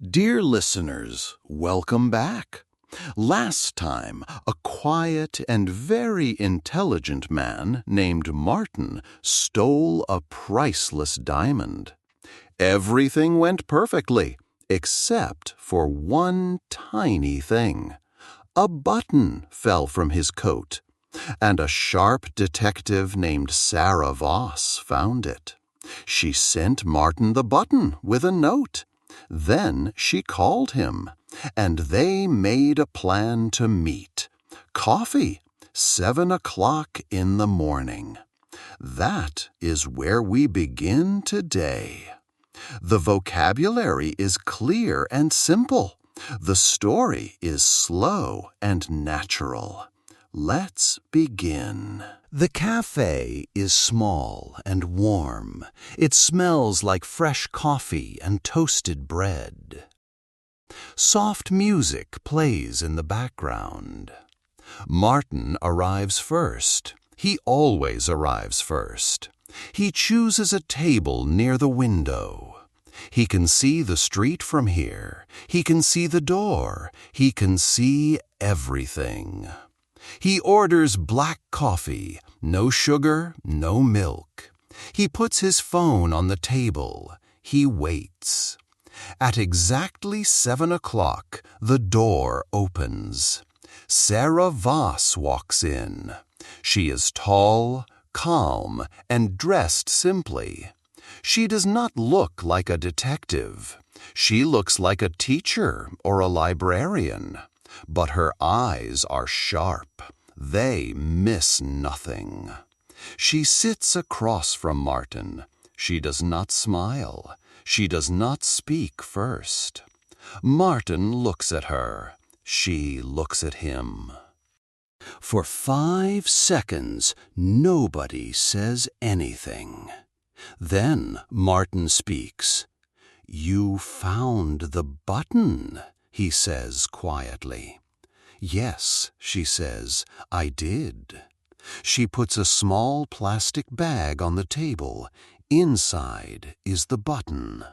Dear listeners, welcome back. Last time, a quiet and very intelligent man named Martin stole a priceless diamond. Everything went perfectly, except for one tiny thing. A button fell from his coat, and a sharp detective named Sarah Voss found it. She sent Martin the button with a note. Then she called him, and they made a plan to meet. Coffee, 7 o'clock in the morning. That is where we begin today. The vocabulary is clear and simple. The story is slow and natural. Let's begin. The cafe is small and warm. It smells like fresh coffee and toasted bread. Soft music plays in the background. Martin arrives first. He always arrives first. He chooses a table near the window. He can see the street from here. He can see the door. He can see everything. He orders black coffee, no sugar, no milk. He puts his phone on the table. He waits. At exactly 7 o'clock, the door opens. Sarah Voss walks in. She is tall, calm, and dressed simply. She does not look like a detective. She looks like a teacher or a librarian. But her eyes are sharp. They miss nothing. She sits across from Martin. She does not smile. She does not speak first. Martin looks at her. She looks at him. For 5 seconds, nobody says anything. Then Martin speaks. "You found the button," he says quietly. "Yes," she says, "I did." She puts a small plastic bag on the table. Inside is the button.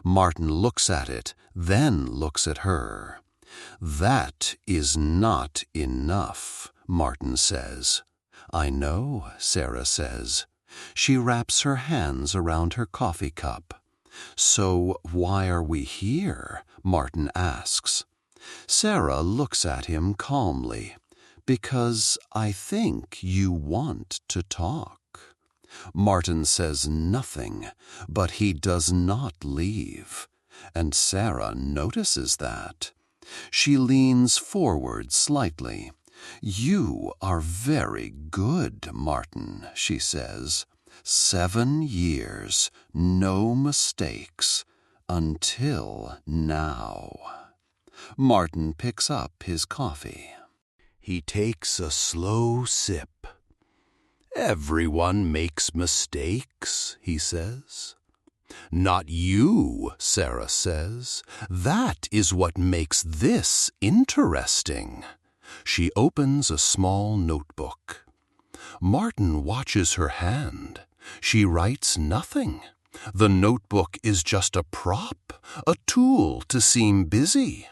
Martin looks at it, then looks at her. "That is not enough," Martin says. "I know," Sarah says. She wraps her hands around her coffee cup. "So why are we here?" Martin asks. Sarah looks at him calmly. "Because I think you want to talk." Martin says nothing, but he does not leave. And Sarah notices that. She leans forward slightly. "You are very good, Martin," she says. 7 years, no mistakes, until now." Martin picks up his coffee. He takes a slow sip. "Everyone makes mistakes," he says. "Not you," Sarah says. "That is what makes this interesting." She opens a small notebook. Martin watches her hand. She writes nothing. The notebook is just a prop, a tool to seem busy.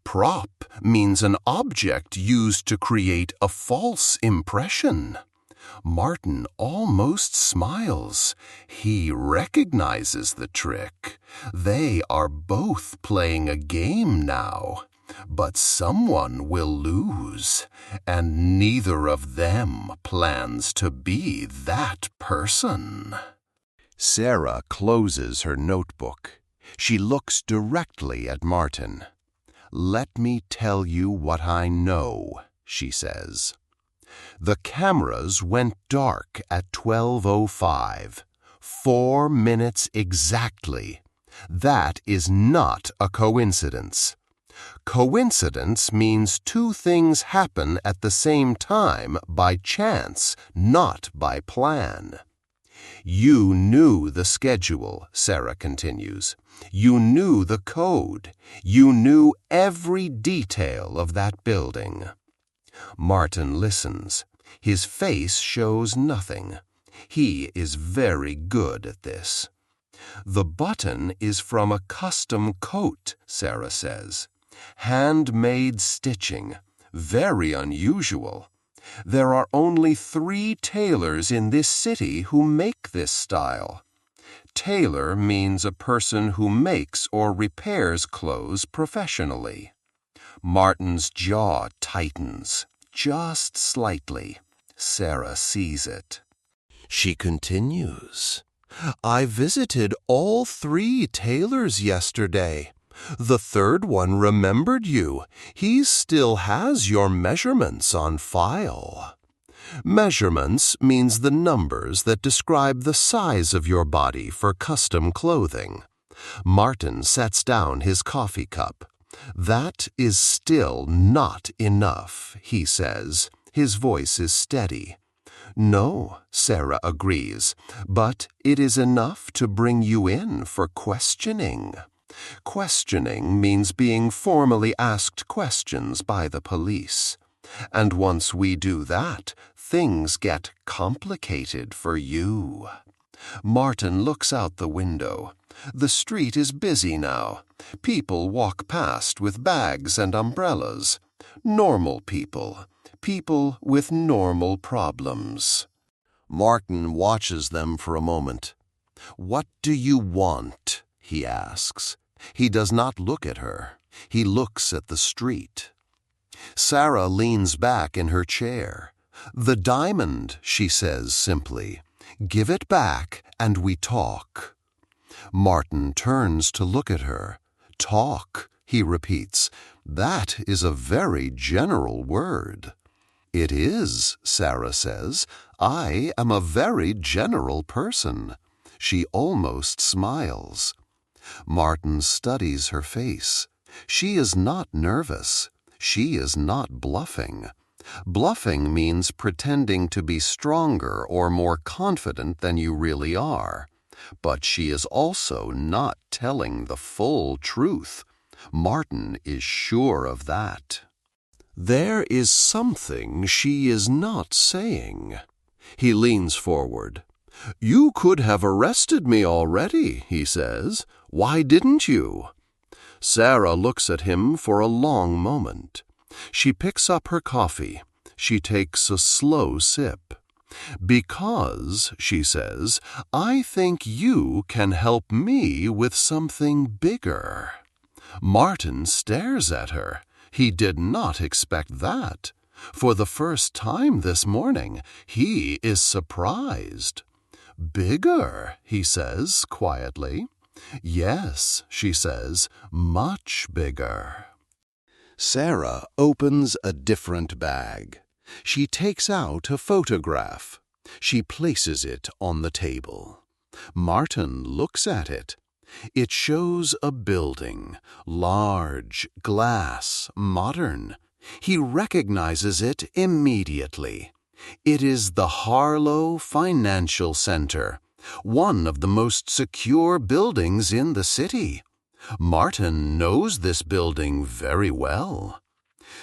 Prop means an object used to create a false impression. Martin almost smiles. He recognizes the trick. They are both playing a game now. But someone will lose, and neither of them plans to be that person. Sarah closes her notebook. She looks directly at Martin. "Let me tell you what I know," she says. The cameras went dark at 12:05. 4 minutes exactly. That is not a coincidence. Coincidence means 2 things happen at the same time by chance, not by plan. "You knew the schedule," Sarah continues. "You knew the code. You knew every detail of that building." Martin listens. His face shows nothing. He is very good at this. The button is from a custom coat, Sarah says. Handmade stitching. Very unusual. There are only 3 tailors in this city who make this style. Tailor means a person who makes or repairs clothes professionally. Martin's jaw tightens, just slightly. Sarah sees it. She continues, I visited all 3 tailors yesterday. The 3rd one remembered you. He still has your measurements on file. Measurements means the numbers that describe the size of your body for custom clothing. Martin sets down his coffee cup. That is still not enough, he says. His voice is steady. No, Sarah agrees, but it is enough to bring you in for questioning. Questioning means being formally asked questions by the police. And once we do that, things get complicated for you. Martin looks out the window. The street is busy now. People walk past with bags and umbrellas. Normal people. People with normal problems. Martin watches them for a moment. What do you want? He asks. He does not look at her. He looks at the street. Sarah leans back in her chair. The diamond, she says simply. Give it back and we talk. Martin turns to look at her. Talk, he repeats. That is a very general word. It is, Sarah says. I am a very general person. She almost smiles. Martin studies her face. She is not nervous. She is not bluffing. Bluffing means pretending to be stronger or more confident than you really are. But she is also not telling the full truth. Martin is sure of that. There is something she is not saying. He leans forward. You could have arrested me already, he says. Why didn't you? Sarah looks at him for a long moment. She picks up her coffee. She takes a slow sip. Because, she says, I think you can help me with something bigger. Martin stares at her. He did not expect that. For the first time this morning, he is surprised. Bigger, he says quietly. Yes, she says, much bigger. Sarah opens a different bag. She takes out a photograph. She places it on the table. Martin looks at it. It shows a building, large, glass, modern. He recognizes it immediately. It is the Harlow Financial Center, one of the most secure buildings in the city. Martin knows this building very well.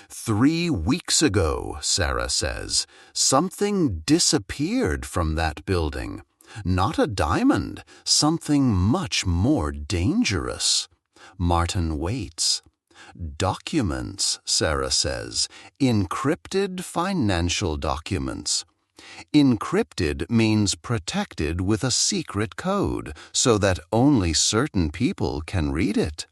3 weeks ago, Sarah says, something disappeared from that building. Not a diamond, something much more dangerous. Martin waits. Documents, Sarah says, encrypted financial documents. Encrypted means protected with a secret code so that only certain people can read it.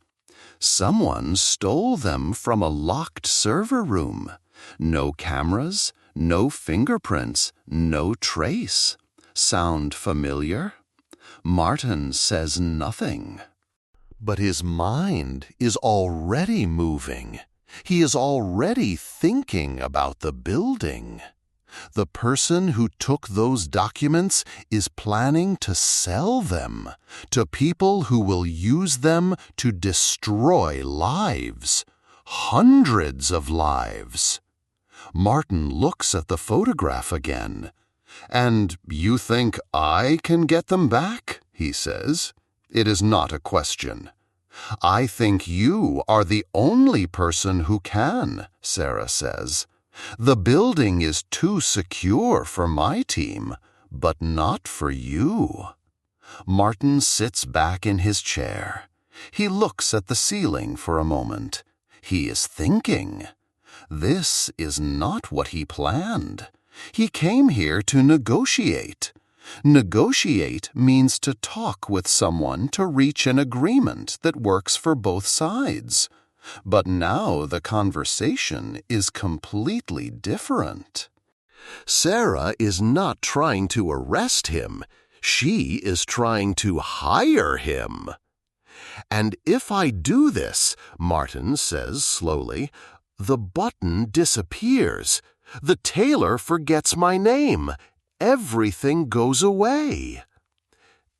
Someone stole them from a locked server room. No cameras, no fingerprints, no trace. Sound familiar? Martin says nothing. But his mind is already moving. He is already thinking about the building. The person who took those documents is planning to sell them to people who will use them to destroy lives, hundreds of lives. Martin looks at the photograph again. And you think I can get them back? He says. It is not a question. I think you are the only person who can, Sarah says. The building is too secure for my team, but not for you. Martin sits back in his chair. He looks at the ceiling for a moment. He is thinking. This is not what he planned. He came here to negotiate. Negotiate means to talk with someone to reach an agreement that works for both sides. But now the conversation is completely different. Sarah is not trying to arrest him. She is trying to hire him. And if I do this, Martin says slowly, the button disappears. The tailor forgets my name. Everything goes away.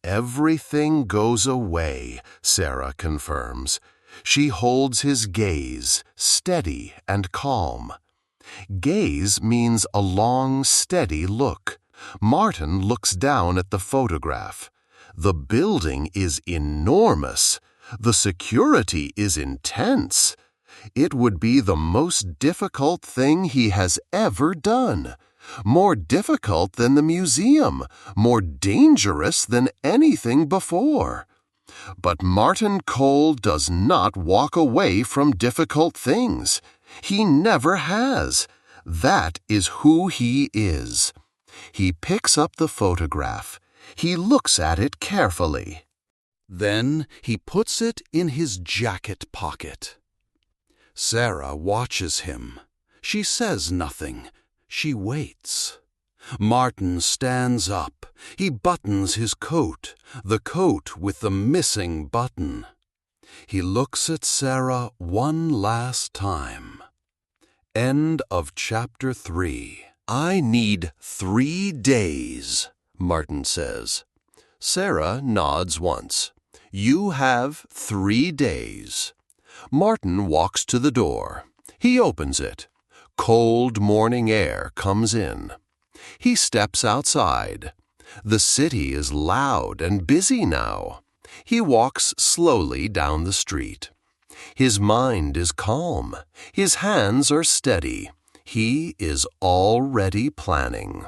Everything goes away, Sarah confirms. She holds his gaze, steady and calm. Gaze means a long, steady look. Martin looks down at the photograph. The building is enormous. The security is intense. It would be the most difficult thing he has ever done. More difficult than the museum, more dangerous than anything before. But Martin Cole does not walk away from difficult things. He never has. That is who he is. He picks up the photograph. He looks at it carefully. Then he puts it in his jacket pocket. Sarah watches him. She says nothing. She waits. Martin stands up. He buttons his coat, the coat with the missing button. He looks at Sarah one last time. End of chapter 3. I need 3 days, Martin says. Sarah nods once. You have 3 days. Martin walks to the door. He opens it. Cold morning air comes in. He steps outside. The city is loud and busy now. He walks slowly down the street. His mind is calm. His hands are steady. He is already planning.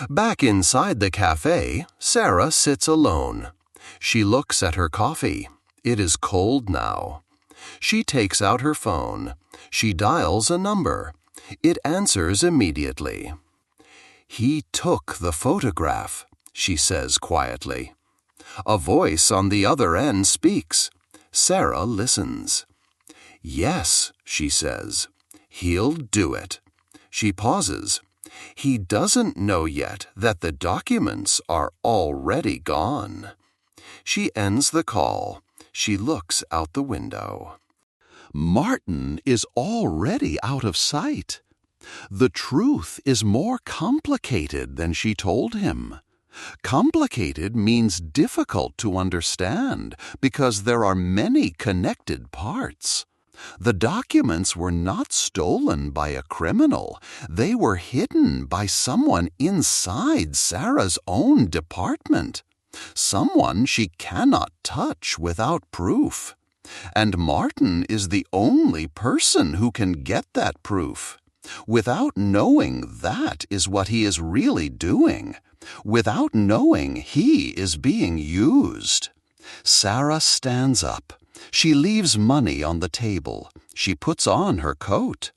Back inside the cafe, Sarah sits alone. She looks at her coffee. It is cold now. She takes out her phone. She dials a number. It answers immediately. He took the photograph, she says quietly. A voice on the other end speaks. Sarah listens. Yes, she says. He'll do it. She pauses. He doesn't know yet that the documents are already gone. She ends the call. She looks out the window. Martin is already out of sight. The truth is more complicated than she told him. Complicated means difficult to understand because there are many connected parts. The documents were not stolen by a criminal. They were hidden by someone inside Sarah's own department. Someone she cannot touch without proof. And Martin is the only person who can get that proof. Without knowing that is what he is really doing. Without knowing he is being used. Sarah stands up. She leaves money on the table. She puts on her coat.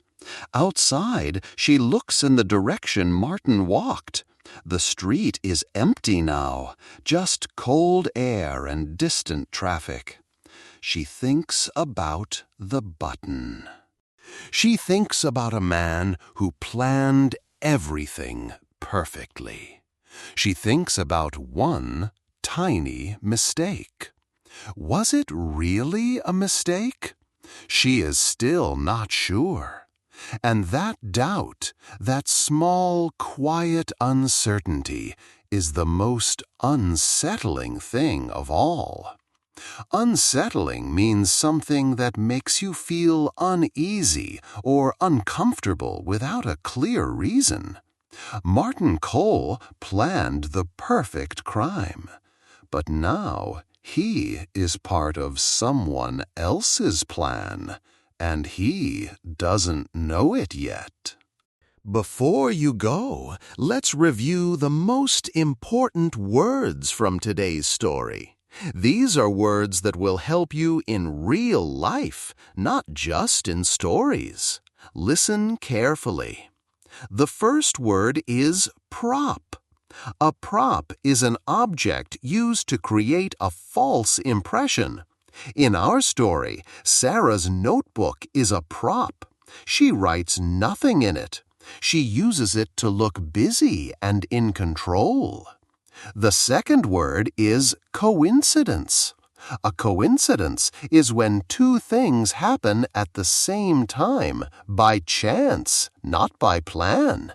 Outside, she looks in the direction Martin walked. The street is empty now, just cold air and distant traffic. She thinks about the button. She thinks about a man who planned everything perfectly. She thinks about one tiny mistake. Was it really a mistake? She is still not sure. And that doubt, that small, quiet uncertainty, is the most unsettling thing of all. Unsettling means something that makes you feel uneasy or uncomfortable without a clear reason. Martin Cole planned the perfect crime, but now he is part of someone else's plan, and he doesn't know it yet. Before you go, let's review the most important words from today's story. These are words that will help you in real life, not just in stories. Listen carefully. The first word is prop. A prop is an object used to create a false impression. In our story, Sarah's notebook is a prop. She writes nothing in it. She uses it to look busy and in control. The second word is coincidence. A coincidence is when two things happen at the same time, by chance, not by plan.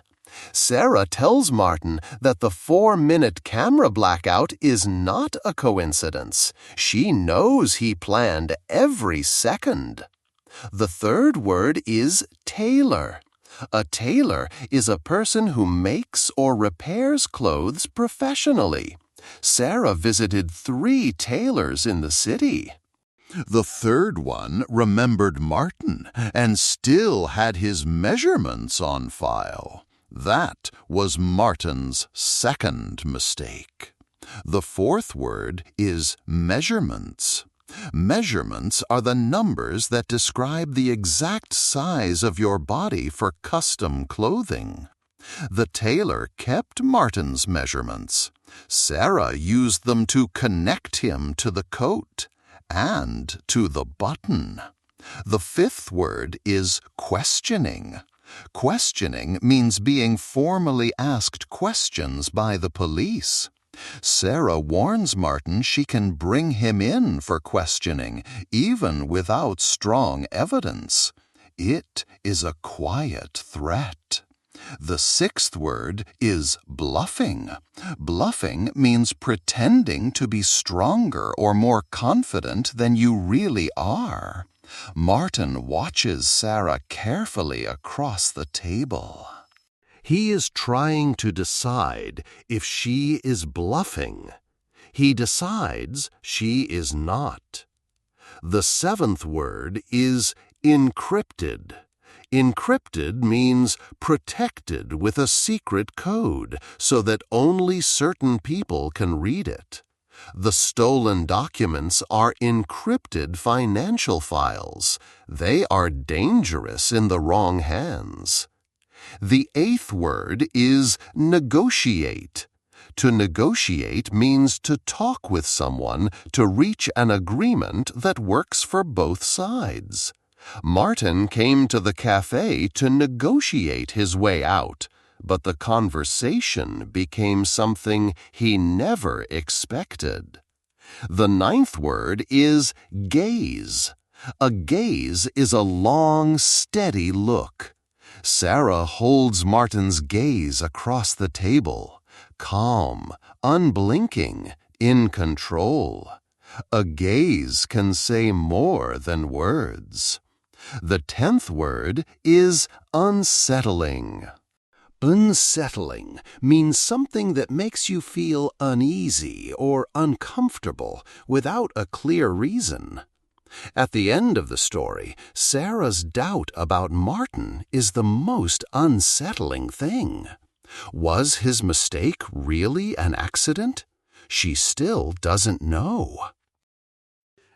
Sarah tells Martin that the 4-minute camera blackout is not a coincidence. She knows he planned every second. The third word is tailor. A tailor is a person who makes or repairs clothes professionally. Sarah visited 3 tailors in the city. The third one remembered Martin and still had his measurements on file. That was Martin's second mistake. The fourth word is measurements. Measurements are the numbers that describe the exact size of your body for custom clothing. The tailor kept Martin's measurements. Sarah used them to connect him to the coat and to the button. The fifth word is questioning. Questioning means being formally asked questions by the police. Sarah warns Martin she can bring him in for questioning, even without strong evidence. It is a quiet threat. The sixth word is bluffing. Bluffing means pretending to be stronger or more confident than you really are. Martin watches Sarah carefully across the table. He is trying to decide if she is bluffing. He decides she is not. The seventh word is encrypted. Encrypted means protected with a secret code so that only certain people can read it. The stolen documents are encrypted financial files. They are dangerous in the wrong hands. The eighth word is negotiate. To negotiate means to talk with someone to reach an agreement that works for both sides. Martin came to the cafe to negotiate his way out, but the conversation became something he never expected. The ninth word is gaze. A gaze is a long, steady look. Sarah holds Martin's gaze across the table, calm, unblinking, in control. A gaze can say more than words. The 10th word is unsettling. Unsettling means something that makes you feel uneasy or uncomfortable without a clear reason. At the end of the story, Sarah's doubt about Martin is the most unsettling thing. Was his mistake really an accident? She still doesn't know.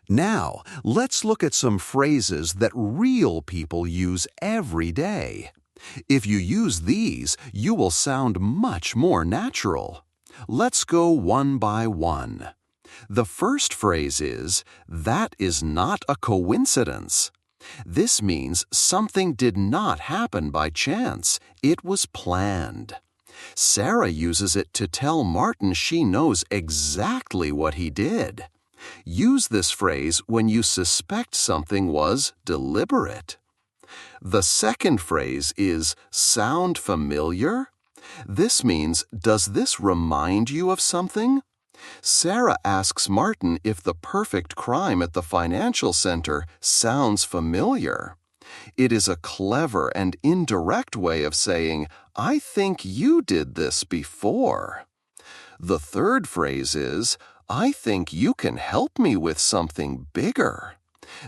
Now, let's look at some phrases that real people use every day. If you use these, you will sound much more natural. Let's go one by one. The first phrase is, "That is not a coincidence." This means something did not happen by chance. It was planned. Sarah uses it to tell Martin she knows exactly what he did. Use this phrase when you suspect something was deliberate. The second phrase is, "Sound familiar?" This means, does this remind you of something? Sarah asks Martin if the perfect crime at the financial center sounds familiar. It is a clever and indirect way of saying, "I think you did this before." The third phrase is, "I think you can help me with something bigger."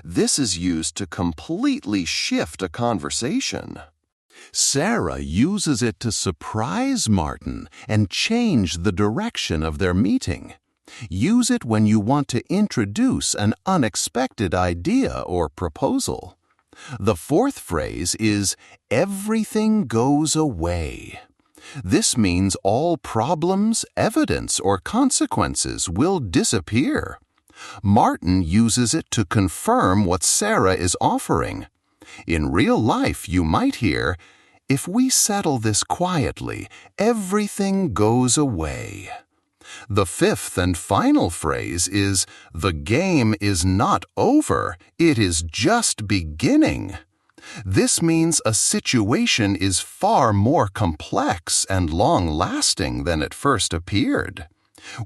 This is used to completely shift a conversation. Sarah uses it to surprise Martin and change the direction of their meeting. Use it when you want to introduce an unexpected idea or proposal. The fourth phrase is, everything goes away. This means all problems, evidence, or consequences will disappear. Martin uses it to confirm what Sarah is offering. In real life, you might hear, if we settle this quietly, everything goes away. The fifth and final phrase is, the game is not over, it is just beginning. This means a situation is far more complex and long-lasting than it first appeared.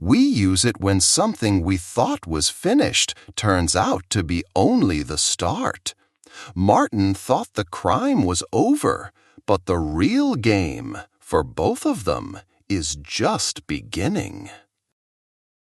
We use it when something we thought was finished turns out to be only the start. Martin thought the crime was over, but the real game, for both of them, is just beginning.